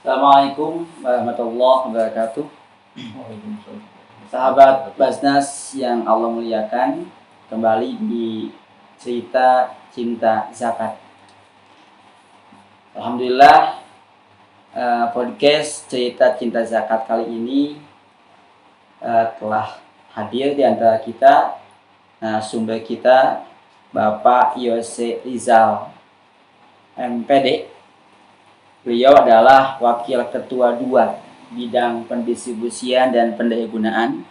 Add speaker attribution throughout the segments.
Speaker 1: Assalamualaikum warahmatullahi wabarakatuh. Sahabat Basnas yang Allah muliakan, kembali di cerita cinta zakat. Alhamdulillah, podcast cerita cinta zakat kali ini telah hadir di antara kita sumber kita, Bapak Yose Rizal MPD. Beliau adalah Wakil Ketua 2 Bidang Pendistribusian dan Pendayagunaan.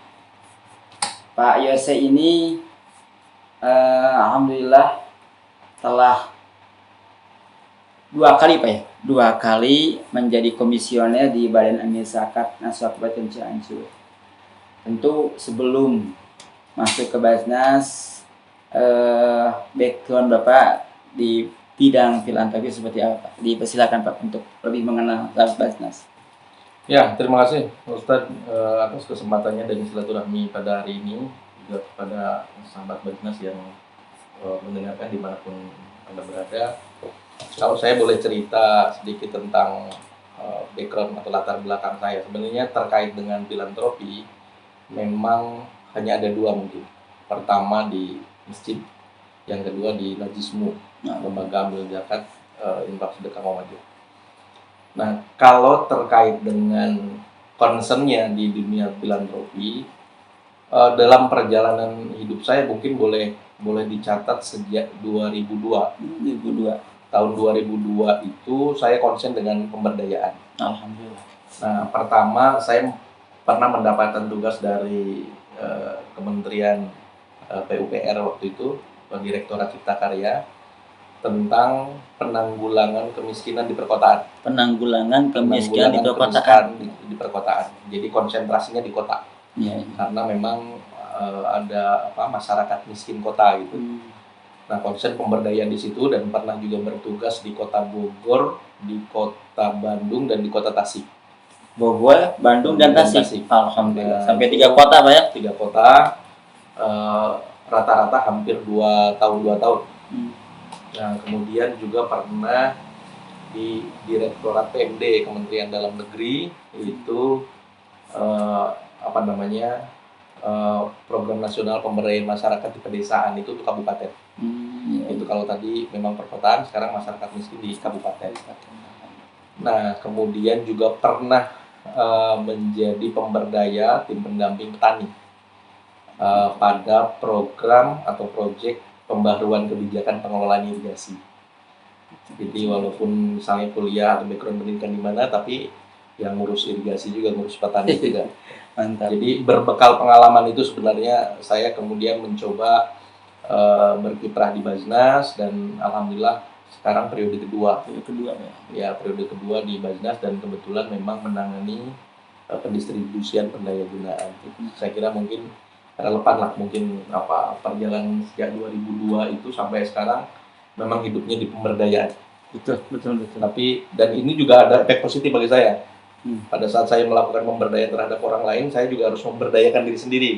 Speaker 1: Pak Yose ini Alhamdulillah telah dua kali menjadi komisioner di Badan Amil Zakat Nasional Kabupaten Cianjur. Tentu sebelum masuk ke Basnas, background Bapak di bidang filantropi seperti apa? Dipersilakan Pak untuk lebih mengenal Basnas.
Speaker 2: Ya, terima kasih Ustadz atas kesempatannya dan silaturahmi pada hari ini, juga kepada sahabat Basnas yang mendengarkan dimanapun Anda berada. Kalau saya boleh cerita sedikit tentang background atau latar belakang saya, sebenarnya terkait dengan filantropi memang hanya ada dua mungkin. Pertama di masjid, yang kedua di Najismu, lembaga amil zakat infak sedekah muhammadiyah. Nah, kalau terkait dengan concernnya di dunia filantropi, dalam perjalanan hidup saya mungkin boleh dicatat sejak 2002. Tahun 2002 itu saya konsen dengan pemberdayaan.
Speaker 1: Alhamdulillah.
Speaker 2: Nah, pertama saya pernah mendapatkan tugas dari Kementerian PUPR waktu itu, Direktorat Cipta Karya, tentang penanggulangan kemiskinan di perkotaan.
Speaker 1: Penanggulangan kemiskinan di
Speaker 2: perkotaan. Jadi konsentrasinya di kota.
Speaker 1: Ya.
Speaker 2: Karena memang ada masyarakat miskin kota gitu. Nah, konsen pemberdayaan di situ, dan pernah juga bertugas di Kota Bogor, di Kota Bandung, dan di Kota Tasik.
Speaker 1: Bogor, Bandung, dan Tasik. Alhamdulillah. Sampai 3 kota Pak ya?
Speaker 2: 3 kota. Rata-rata hampir 2 tahun. Nah, kemudian juga pernah di Direktorat PMD Kementerian Dalam Negeri, itu Program Nasional Pemberdayaan Masyarakat di Pedesaan, itu untuk kabupaten. Itu kalau tadi memang perkotaan, sekarang masyarakat miskin di kabupaten. Nah, kemudian juga pernah menjadi pemberdaya tim pendamping petani pada program atau proyek pembaruan kebijakan pengelolaan irigasi. Jadi walaupun saya kuliah atau background pendidikan di mana, tapi yang ngurus irigasi juga, ngurus petani juga.
Speaker 1: Mantap.
Speaker 2: Jadi berbekal pengalaman itu sebenarnya saya kemudian mencoba berkiprah di Basnas, dan alhamdulillah sekarang periode kedua di Basnas, dan kebetulan memang menangani pendistribusian pendayagunaan. Saya kira mungkin relevan lah, mungkin perjalanan sejak 2002 itu sampai sekarang memang hidupnya di pemberdayaan.
Speaker 1: Betul.
Speaker 2: Tapi dan ini juga ada efek positif bagi saya. Pada saat saya melakukan pemberdayaan terhadap orang lain, saya juga harus memberdayakan diri sendiri.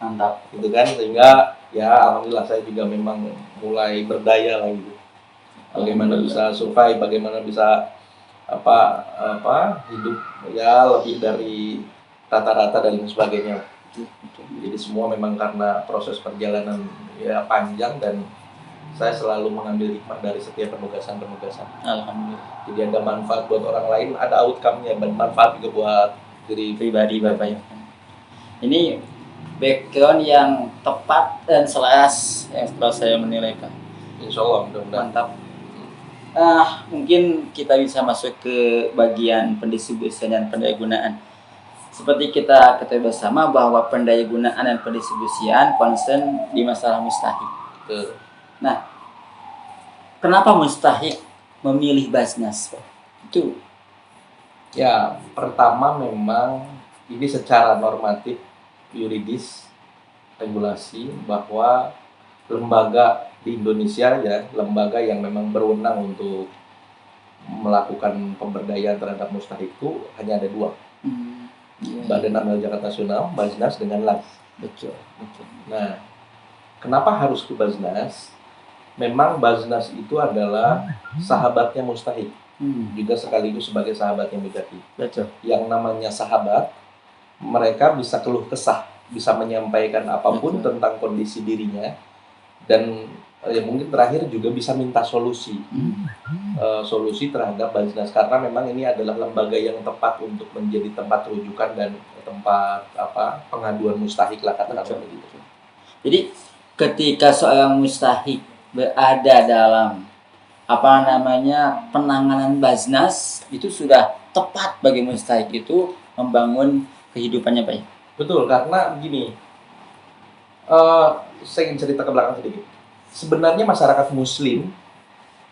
Speaker 1: Mantap.
Speaker 2: Gitu kan, sehingga ya alhamdulillah saya juga memang mulai berdaya lah gitu. Bagaimana bisa survive, bagaimana bisa hidup ya lebih dari rata-rata dan lain sebagainya. Jadi semua memang karena proses perjalanan ya panjang, dan saya selalu mengambil hikmah dari setiap penugasan.
Speaker 1: Alhamdulillah.
Speaker 2: Jadi ada manfaat buat orang lain, ada outcome-nya, dan manfaat juga buat diri
Speaker 1: pribadi Bapak ya. Ini background yang tepat dan selaras yang setelah saya menilai Pak.
Speaker 2: Insya Allah, mudah-mudahan.
Speaker 1: Mantap. Mungkin kita bisa masuk ke bagian pendistribusian dan pendayagunaan. Seperti kita ketahui bersama bahwa pendayagunaan dan pendistribusian concern di masalah mustahik. Nah, kenapa mustahik memilih Basnas Pak? Itu
Speaker 2: ya, pertama memang ini secara normatif yuridis regulasi bahwa lembaga di Indonesia ya, lembaga yang memang berwenang untuk melakukan pemberdayaan terhadap mustahik itu hanya ada 2. Badan Amil Zakat Nasional, Basnas, dengan LAS.
Speaker 1: Betul.
Speaker 2: Nah, kenapa harus ke Basnas? Memang Basnas itu adalah sahabatnya mustahik. juga sekaligus sebagai sahabatnya Mujaki.
Speaker 1: Betul.
Speaker 2: Yang namanya sahabat, mereka bisa keluh kesah, bisa menyampaikan apapun
Speaker 1: Betul.
Speaker 2: tentang kondisi dirinya, dan ya mungkin terakhir juga bisa minta solusi. Solusi terhadap Basnas, karena memang ini adalah lembaga yang tepat untuk menjadi tempat rujukan dan tempat pengaduan mustahik lah, katakanlah begitu.
Speaker 1: Jadi ketika seorang mustahik berada dalam penanganan Basnas, itu sudah tepat bagi mustahik itu membangun kehidupannya Pak.
Speaker 2: Betul, karena begini, saya ingin cerita ke belakang sedikit. Sebenarnya masyarakat Muslim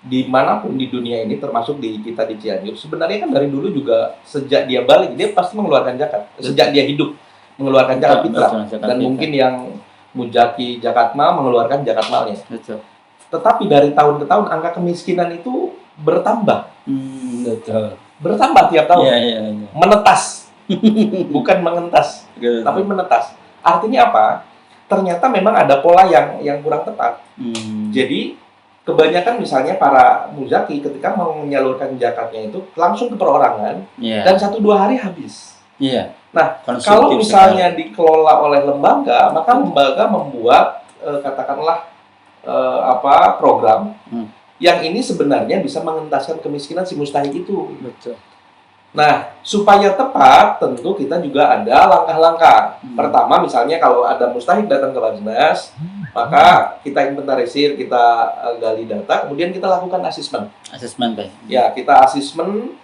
Speaker 2: dimanapun di dunia ini, termasuk di kita di Cianjur, sebenarnya kan dari dulu juga sejak dia balik dia pasti mengeluarkan zakat. Sejak dia hidup mengeluarkan zakat fitrah, dan mungkin yang Mujaki zakat mal mengeluarkan zakat malnya.
Speaker 1: Betul.
Speaker 2: Tetapi dari tahun ke tahun angka kemiskinan itu bertambah.
Speaker 1: Betul.
Speaker 2: Bertambah tiap tahun.
Speaker 1: Iya.
Speaker 2: Menetas. Bukan mengentas, tapi menetas. Artinya apa? Ternyata memang ada pola yang kurang tepat. Jadi kebanyakan misalnya para muzaki ketika mau menyalurkan zakatnya itu langsung ke perorangan, dan 1-2 hari habis. Nah, kalau misalnya dikelola oleh lembaga, maka lembaga membuat katakanlah program yang ini sebenarnya bisa mengentaskan kemiskinan si mustahik itu.
Speaker 1: Betul.
Speaker 2: Nah, supaya tepat, tentu kita juga ada langkah-langkah. Pertama, misalnya kalau ada mustahik datang ke Basnas, maka kita inventarisir, kita gali data, kemudian kita lakukan asesmen.
Speaker 1: Asesmen, Pak.
Speaker 2: Ya, kita asesmen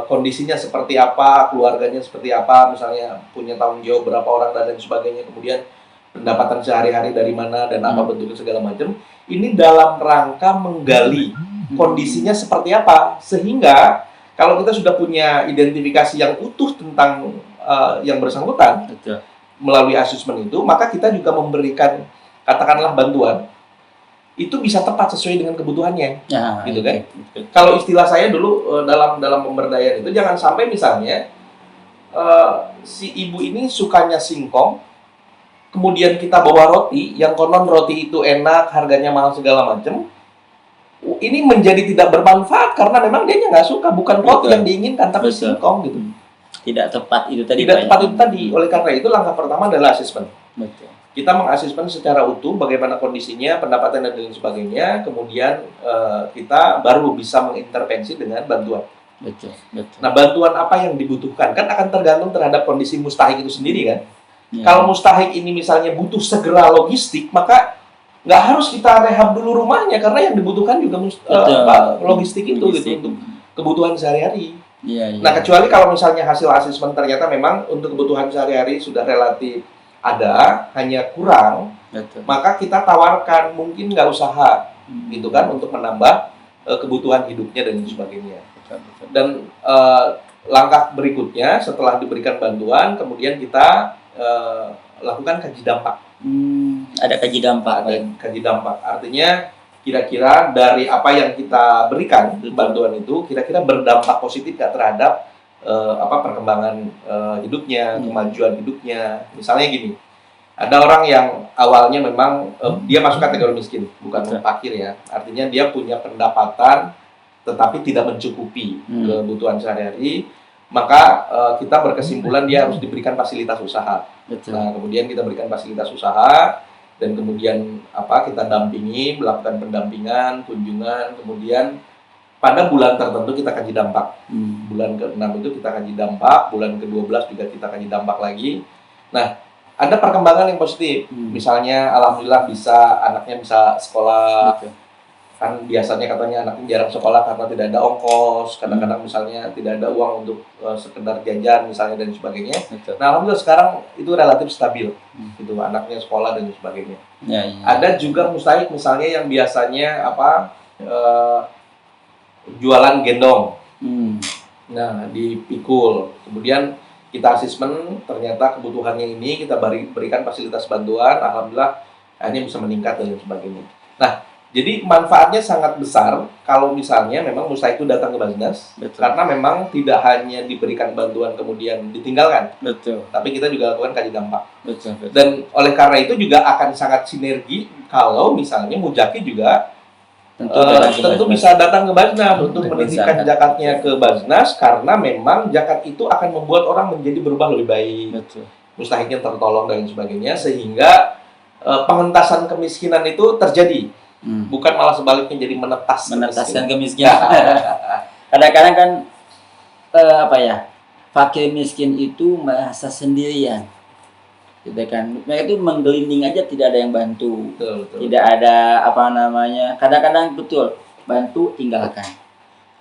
Speaker 2: kondisinya seperti apa, keluarganya seperti apa, misalnya punya tanggung jawab berapa orang dan lain sebagainya, kemudian pendapatan sehari-hari dari mana dan apa bentuknya segala macam. Ini dalam rangka menggali kondisinya seperti apa, sehingga kalau kita sudah punya identifikasi yang utuh tentang yang bersangkutan,
Speaker 1: betul,
Speaker 2: melalui asesmen itu, maka kita juga memberikan katakanlah bantuan itu bisa tepat sesuai dengan kebutuhannya, gitu kan? Betul. Kalau istilah saya dulu dalam pemberdayaan itu, jangan sampai misalnya si ibu ini sukanya singkong, kemudian kita bawa roti, yang konon roti itu enak, harganya mahal segala macam. Ini menjadi tidak bermanfaat karena memang dia nggak suka, bukan roti yang diinginkan, tapi singkong gitu.
Speaker 1: Tidak tepat itu tadi.
Speaker 2: Tidak tepat itu tadi. Oleh karena itu langkah pertama adalah asesmen.
Speaker 1: Betul.
Speaker 2: Kita mengasesmen secara utuh bagaimana kondisinya, pendapatan dan lain sebagainya. Kemudian kita baru bisa mengintervensi dengan bantuan.
Speaker 1: Betul.
Speaker 2: Nah, bantuan apa yang dibutuhkan kan akan tergantung terhadap kondisi mustahik itu sendiri kan. Kalau mustahik ini misalnya butuh segera logistik, maka nggak harus kita rehab dulu rumahnya, karena yang dibutuhkan juga logistik itu gitu untuk kebutuhan sehari-hari. Nah, kecuali kalau misalnya hasil asesmen ternyata memang untuk kebutuhan sehari-hari sudah relatif ada, hanya kurang, maka kita tawarkan mungkin nggak usaha gitu kan untuk menambah kebutuhan hidupnya dan sebagainya. Dan langkah berikutnya setelah diberikan bantuan, kemudian kita lakukan kaji dampak.
Speaker 1: Ada kaji dampak.
Speaker 2: Ada kaji dampak. Artinya kira-kira dari apa yang kita berikan bantuan itu kira-kira berdampak positif nggak terhadap perkembangan hidupnya, kemajuan hidupnya. Misalnya gini, ada orang yang awalnya memang dia masuk kategori miskin, bukan fakir ya. Artinya dia punya pendapatan tetapi tidak mencukupi kebutuhan sehari-hari. Maka kita berkesimpulan dia harus diberikan fasilitas usaha. Nah, kemudian kita berikan fasilitas usaha, dan kemudian kita dampingi, melakukan pendampingan, kunjungan, kemudian pada bulan tertentu kita kaji dampak. Bulan ke-6 itu kita kaji dampak, bulan ke-12 juga kita kaji dampak lagi. Nah, ada perkembangan yang positif. Misalnya alhamdulillah anaknya bisa sekolah. Kan biasanya katanya anaknya jarang sekolah karena tidak ada ongkos, kadang-kadang misalnya tidak ada uang untuk sekedar jajan misalnya dan sebagainya. Nah, alhamdulillah sekarang itu relatif stabil, gitu, anaknya sekolah dan sebagainya. Ada juga mustahik misalnya yang biasanya jualan gendong, nah dipikul, kemudian kita asesmen ternyata kebutuhannya ini, kita berikan fasilitas bantuan, alhamdulillah akhirnya bisa meningkat dan sebagainya. Nah, jadi manfaatnya sangat besar kalau misalnya memang mustahik itu datang ke Basnas, karena memang tidak hanya diberikan bantuan kemudian ditinggalkan, tapi kita juga lakukan kaji dampak. Dan oleh karena itu juga akan sangat sinergi kalau misalnya Mujaki juga tentu bisa datang ke Basnas untuk menitipkan
Speaker 1: zakat.
Speaker 2: zakatnya ke Basnas, karena memang zakat itu akan membuat orang menjadi berubah lebih baik,
Speaker 1: Betul.
Speaker 2: mustahiknya tertolong dan sebagainya, sehingga pengentasan kemiskinan itu terjadi, bukan malah sebaliknya jadi
Speaker 1: menetasan kemiskinan. Kadang-kadang kan apa ya, fakir miskin itu merasa sendirian, gitu kan. Mereka itu menggelinding aja, tidak ada yang bantu,
Speaker 2: Betul.
Speaker 1: tidak ada apa namanya. Kadang-kadang betul bantu tinggalkan.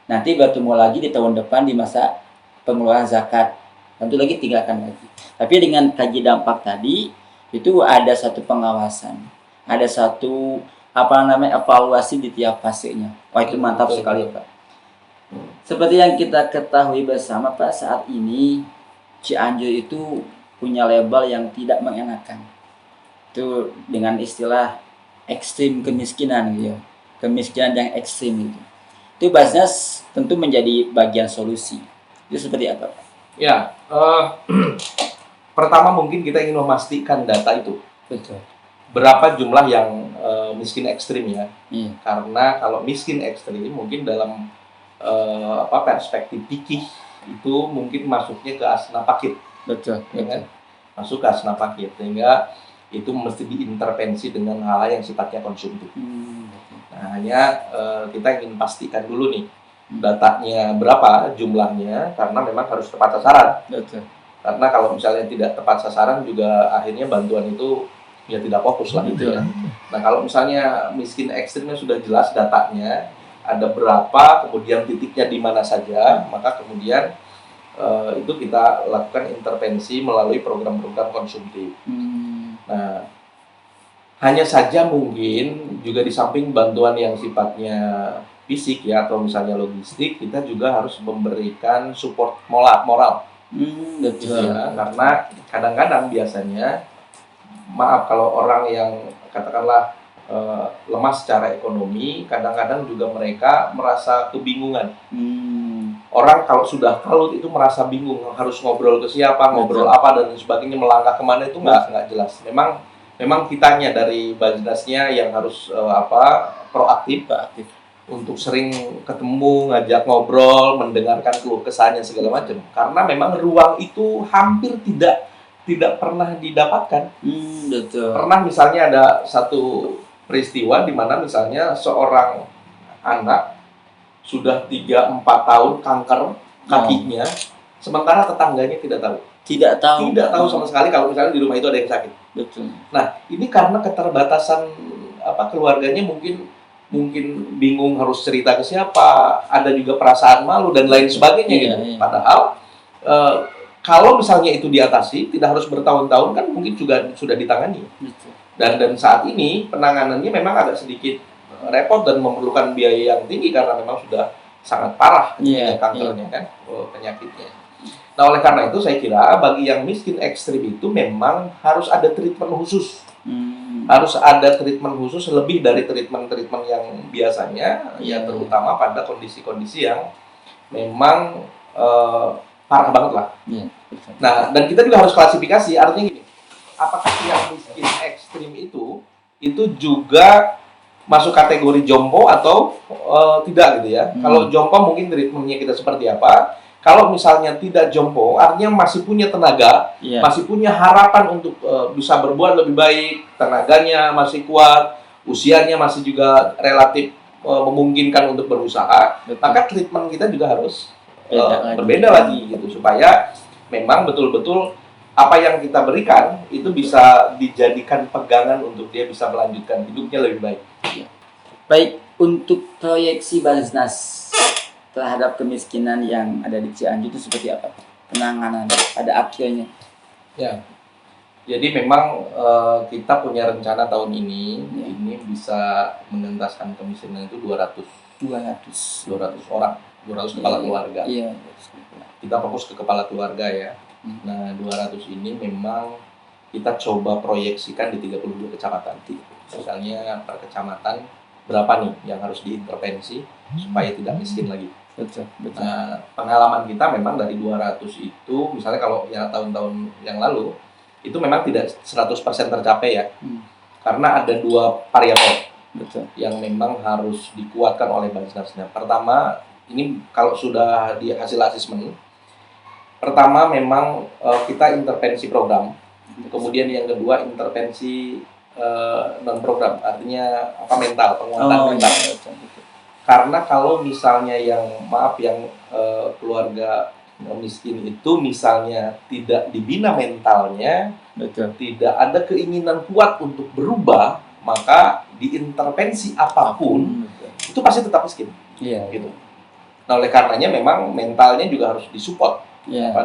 Speaker 1: Nanti bertemu lagi di tahun depan di masa pengeluaran zakat, bantu lagi tinggalkan lagi. Tapi dengan kaji dampak tadi itu ada satu pengawasan, ada satu apa namanya evaluasi di tiap fasenya. Wah itu mantap sekali Pak. Seperti yang kita ketahui bersama Pak, saat ini Cianjur itu punya label yang tidak mengenakan. Itu dengan istilah ekstrim kemiskinan gitu ya. Kemiskinan yang ekstrim gitu. Itu Basnas tentu menjadi bagian solusi. Itu seperti apa Pak?
Speaker 2: Ya, pertama mungkin kita ingin memastikan data itu.
Speaker 1: Betul.
Speaker 2: Berapa jumlah yang miskin ekstrim ya?
Speaker 1: Iya.
Speaker 2: Karena kalau miskin ekstrim mungkin dalam perspektif fikih itu mungkin masuknya ke asna pakit.
Speaker 1: Betul.
Speaker 2: Ya kan? Masuk ke asna pakit, sehingga itu mesti diintervensi dengan hal yang sifatnya konsumtif. Nah, hanya kita ingin pastikan dulu nih datanya berapa jumlahnya, karena memang harus tepat sasaran.
Speaker 1: Betul.
Speaker 2: Karena kalau misalnya tidak tepat sasaran juga akhirnya bantuan itu ya tidak fokus lah gitu ya. Nah, kalau misalnya miskin ekstrimnya sudah jelas datanya ada berapa, kemudian titiknya di mana saja, maka kemudian itu kita lakukan intervensi melalui program-program konsumtif. Nah, hanya saja mungkin juga di samping bantuan yang sifatnya fisik ya, atau misalnya logistik, kita juga harus memberikan support moral.
Speaker 1: Betul.
Speaker 2: Ya, karena kadang-kadang biasanya, maaf kalau orang yang katakanlah lemah secara ekonomi, kadang-kadang juga mereka merasa kebingungan. Orang kalau sudah kalut itu merasa bingung, harus ngobrol ke siapa, ngobrol apa dan sebagainya, melangkah kemana itu nggak jelas. Memang kitanya dari Basnasnya yang harus proaktif untuk sering ketemu, ngajak ngobrol, mendengarkan keluh kesahnya segala macam. Karena memang ruang itu hampir tidak pernah didapatkan.
Speaker 1: Betul.
Speaker 2: Pernah misalnya ada satu peristiwa di mana misalnya seorang anak sudah 3-4 tahun kanker kakinya, sementara tetangganya tidak tahu. Tidak tahu sama sekali kalau misalnya di rumah itu ada yang sakit.
Speaker 1: Betul.
Speaker 2: Nah, ini karena keterbatasan keluarganya, mungkin bingung harus cerita ke siapa, ada juga perasaan malu dan lain sebagainya gitu. Padahal kalau misalnya itu diatasi, tidak harus bertahun-tahun, kan mungkin juga sudah ditangani.
Speaker 1: Betul.
Speaker 2: Dan saat ini penanganannya memang agak sedikit repot dan memerlukan biaya yang tinggi karena memang sudah sangat parah kankernya kan, penyakitnya. Nah, oleh karena itu saya kira bagi yang miskin ekstrim itu memang harus ada treatment khusus. Harus ada treatment khusus lebih dari treatment yang biasanya, ya terutama pada kondisi-kondisi yang memang parah banget lah. Nah, dan kita juga harus klasifikasi, artinya gini, apakah yang miskin ekstrim itu juga masuk kategori jompo atau tidak gitu ya. Kalau jompo mungkin treatmentnya kita seperti apa. Kalau misalnya tidak jompo, artinya masih punya tenaga, masih punya harapan untuk bisa berbuat lebih baik, tenaganya masih kuat, usianya masih juga relatif memungkinkan untuk berusaha, maka treatment kita juga harus berbeda lagi gitu, supaya memang betul-betul apa yang kita berikan itu bisa dijadikan pegangan untuk dia bisa melanjutkan hidupnya lebih baik.
Speaker 1: Baik, untuk proyeksi Basnas terhadap kemiskinan yang ada di Cianjur itu seperti apa? Penanganan pada akhirnya.
Speaker 2: Ya, jadi memang kita punya rencana tahun ini bisa mengentaskan kemiskinan itu 200 orang, 200 kepala keluarga. Kita fokus ke kepala keluarga ya. Nah, 200 ini memang kita coba proyeksikan di 32 kecamatan. Misalnya per kecamatan berapa nih yang harus diintervensi supaya tidak miskin lagi.
Speaker 1: Betul.
Speaker 2: Nah, pengalaman kita memang dari 200 itu, misalnya kalau ya tahun-tahun yang lalu, itu memang tidak 100% tercapai ya. Karena ada dua variabel.
Speaker 1: Betul.
Speaker 2: yang memang harus dikuatkan oleh Basnasnya. Pertama, ini kalau sudah di hasil asesmen, pertama memang kita intervensi program, kemudian yang kedua intervensi non program, artinya apa, mental, penguatan mental.
Speaker 1: Iya, betul, betul.
Speaker 2: Karena kalau misalnya yang keluarga miskin itu misalnya tidak dibina mentalnya,
Speaker 1: Betul.
Speaker 2: tidak ada keinginan kuat untuk berubah, maka diintervensi apapun itu pasti tetap miskin.
Speaker 1: Iya.
Speaker 2: Gitu. Nah, oleh karenanya memang mentalnya juga harus disupport,
Speaker 1: Iya.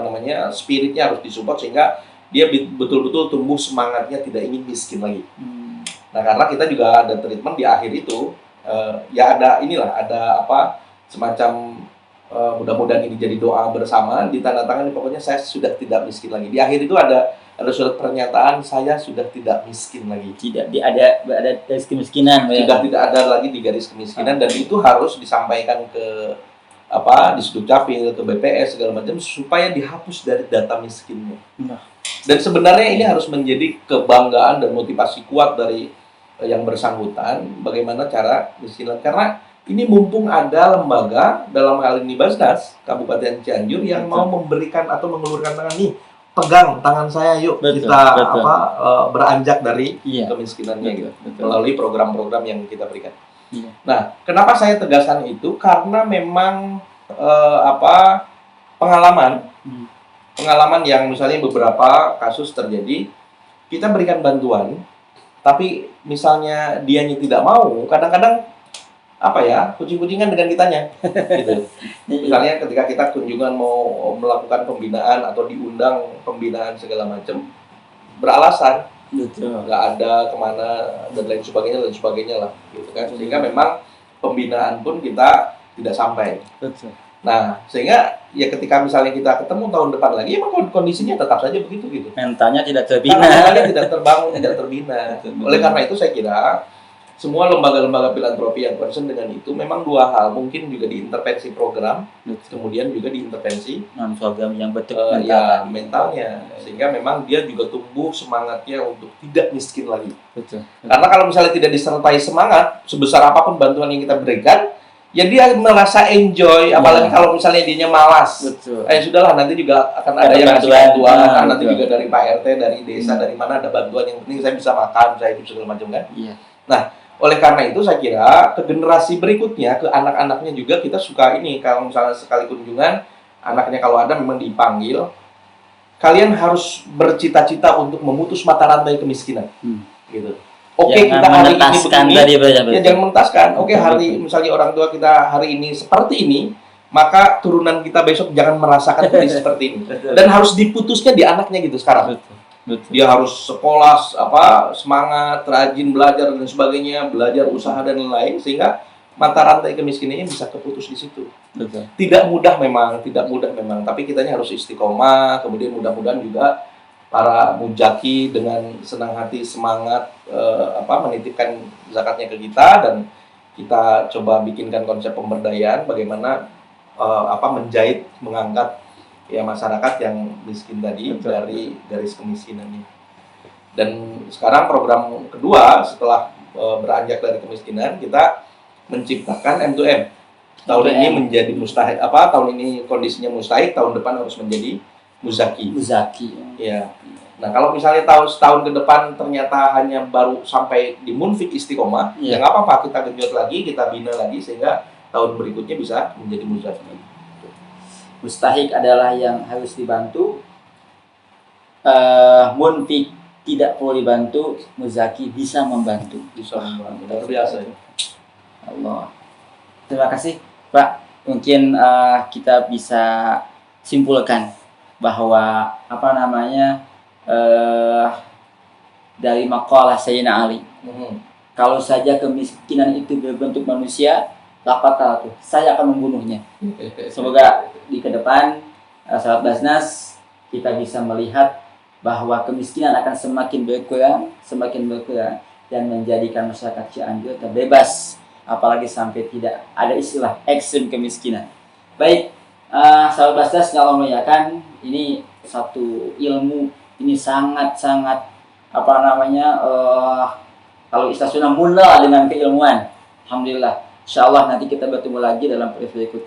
Speaker 2: spiritnya harus disupport sehingga dia betul-betul tumbuh semangatnya tidak ingin miskin lagi. Nah, karena kita juga ada treatment di akhir itu, ya ada semacam mudah-mudahan ini jadi doa bersama, ditandatangani pokoknya saya sudah tidak miskin lagi. Di akhir itu ada surat pernyataan saya sudah tidak miskin lagi.
Speaker 1: Tidak ada garis kemiskinan.
Speaker 2: Sudah tidak ada lagi di garis kemiskinan, dan itu harus disampaikan ke di Sudukcapil, ke BPS segala macam supaya dihapus dari data miskinnya. Dan sebenarnya ini harus menjadi kebanggaan dan motivasi kuat dari yang bersangkutan bagaimana cara miskinan, karena ini mumpung ada lembaga, dalam hal ini Basnas Kabupaten Cianjur yang mau memberikan atau mengulurkan tangan, nih pegang tangan saya, yuk kita beranjak dari kemiskinannya gitu, melalui program-program yang kita berikan. Nah, kenapa saya tegaskan itu? Karena memang pengalaman yang misalnya beberapa kasus terjadi, kita berikan bantuan, tapi misalnya dianya tidak mau, kadang-kadang kucing-kucingan dengan kitanya, gitu. Misalnya ketika kita kunjungan mau melakukan pembinaan atau diundang pembinaan segala macam, beralasan, nggak ada kemana dan lain sebagainya lah, gitu kan. Sehingga memang pembinaan pun kita tidak sampai. Nah, sehingga ya ketika misalnya kita ketemu tahun depan lagi, emang kondisinya tetap saja begitu gitu.
Speaker 1: Mentalnya tidak terbina.
Speaker 2: Mentalnya tidak terbangun, tidak terbina. Oleh karena itu saya kira semua lembaga-lembaga filantropi yang concern dengan itu memang dua hal, mungkin juga diintervensi program, kemudian juga diintervensi
Speaker 1: program yang betul
Speaker 2: mentalnya, sehingga memang dia juga tumbuh semangatnya untuk tidak miskin lagi.
Speaker 1: Betul.
Speaker 2: Karena kalau misalnya tidak disertai semangat, sebesar apapun bantuan yang kita berikan, ya dia merasa enjoy, apalagi kalau misalnya dia malas. Sudahlah, nanti juga akan ada yang ngasih bantuan, nanti juga dari Pak RT, dari desa, dari mana ada bantuan, yang penting saya bisa makan, saya hidup segala macam kan. Nah, oleh karena itu saya kira ke generasi berikutnya, ke anak-anaknya juga kita suka ini, kalau misalnya sekali kunjungan, anaknya kalau ada memang dipanggil, kalian harus bercita-cita untuk memutus mata rantai kemiskinan. Gitu. Oke, kita hari ini begini, jangan mentaskan. Oke, hari misalnya orang tua kita hari ini seperti ini, maka turunan kita besok jangan merasakan seperti ini. Dan harus diputusnya di anaknya gitu sekarang. Dia harus sekolah, semangat, rajin belajar dan sebagainya, belajar usaha dan lain-lain, sehingga mata rantai kemiskinannya bisa keputus di situ. Tidak mudah memang, tapi kitanya harus istiqomah, kemudian mudah-mudahan juga para mujaki dengan senang hati, semangat menitipkan zakatnya ke kita, dan kita coba bikinkan konsep pemberdayaan bagaimana menjahit, mengangkat ya masyarakat yang miskin tadi dari garis kemiskinannya. Dan sekarang program kedua setelah beranjak dari kemiskinan, kita menciptakan M2M. Tahun ini menjadi mustahik, tahun ini kondisinya mustahik, tahun depan harus menjadi muzaki. Ya. Nah, kalau misalnya setahun ke depan ternyata hanya baru sampai di munfik istiqomah, ya nggak apa-apa, kita genjot lagi, kita bina lagi, sehingga tahun berikutnya bisa menjadi muzaki.
Speaker 1: Mustahik adalah yang harus dibantu, munfik tidak perlu dibantu, muzaki bisa membantu.
Speaker 2: Luar biasa ya.
Speaker 1: Allah. Terima kasih Pak. Mungkin kita bisa simpulkan bahwa dari maqalah Sayyidina Ali, kalau saja kemiskinan itu berbentuk manusia, lapatlah tuh, saya akan membunuhnya. Semoga di ke depan sahabat Basnas kita bisa melihat bahwa kemiskinan akan semakin berkurang dan menjadikan masyarakat Cianjur terbebas, apalagi sampai tidak ada istilah ekstrem kemiskinan. Baik, sahabat Basnas, kalau melihatkan ini satu ilmu, ini sangat Kalau istilah Sunda mula dengan keilmuan. Alhamdulillah. Insyaallah nanti kita bertemu lagi dalam episode berikutnya.